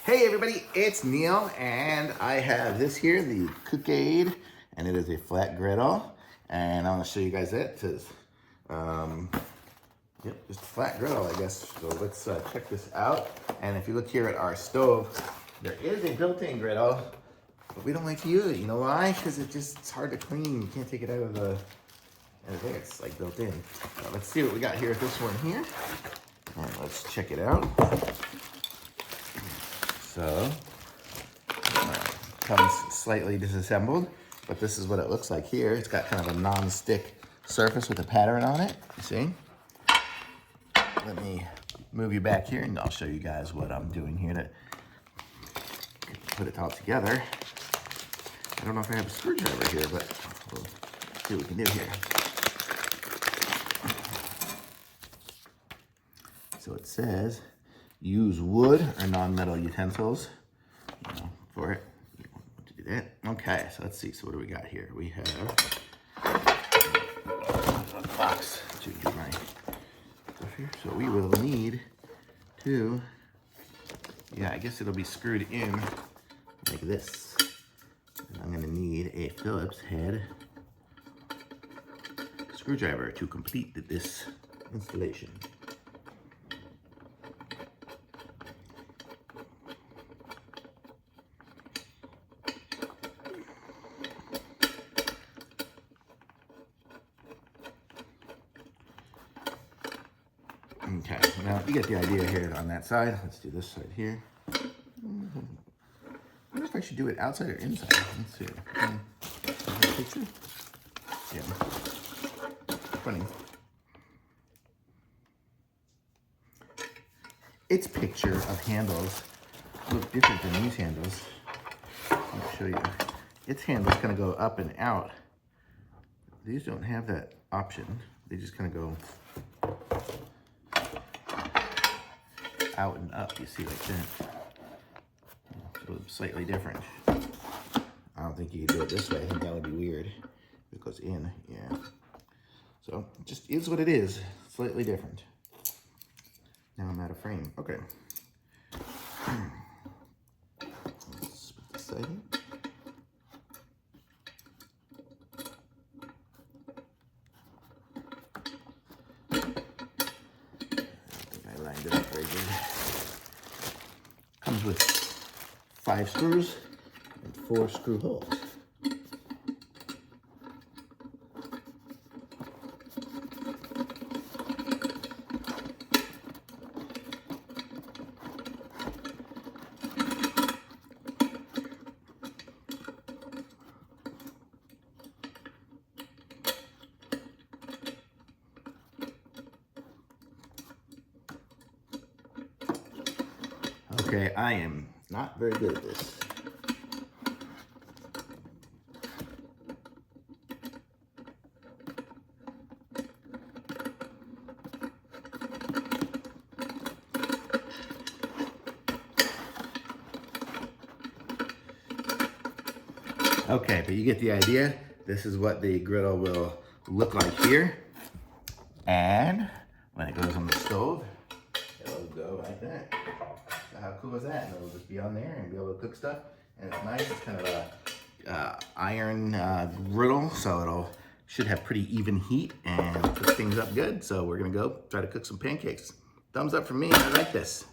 Hey everybody, it's Neil, and I have this here, the CukAid, and it is a flat griddle, and I want to show you guys it. It says, yep, just a flat griddle, I guess. So let's check this out. And if you look here at our stove, there is a built-in griddle, but we don't like to use it. You know why? Because it's hard to clean. You can't take it out of the there. It's like built in. Let's see what we got here with this one here. And let's check it out. So, comes slightly disassembled, but this is what it looks like here. It's got kind of a non-stick surface with a pattern on it, you see? Let me move you back here and I'll show you guys what I'm doing here to put it all together. I don't know if I have a screwdriver here, but we'll see what we can do here. So it says, use wood or non-metal utensils for it. You want to do that? Okay, so let's see. So what do we got here? We have a box to do my stuff here. So we will need to, I guess it'll be screwed in like this. And I'm going to need a Phillips head screwdriver to complete this installation. Okay, now you get the idea here on that side. Let's do this side here. I wonder if I should do it outside or inside. Let's see. Picture? Yeah. Funny. Its picture of handles look different than these handles. I'll show you. Its handles kind of go up and out. These don't have that option. They just kind of go out and up, you see, like that. So it's slightly different. I don't think you can do it this way. I think that would be weird. It goes in, yeah. So it just is what it is. Slightly different. Now I'm out of frame. Okay. Let's put this side in. Lined it up very good. Comes with 5 screws and 4 screw holes. Okay, I am not very good at this. Okay, but you get the idea. This is what the griddle will look like here. And when it goes on the stove, it'll go like that. How cool is that? And it'll just be on there and be able to cook stuff. And it's nice. It's kind of a iron griddle, so should have pretty even heat and cook things up good. So we're gonna go try to cook some pancakes. Thumbs up from me. I like this.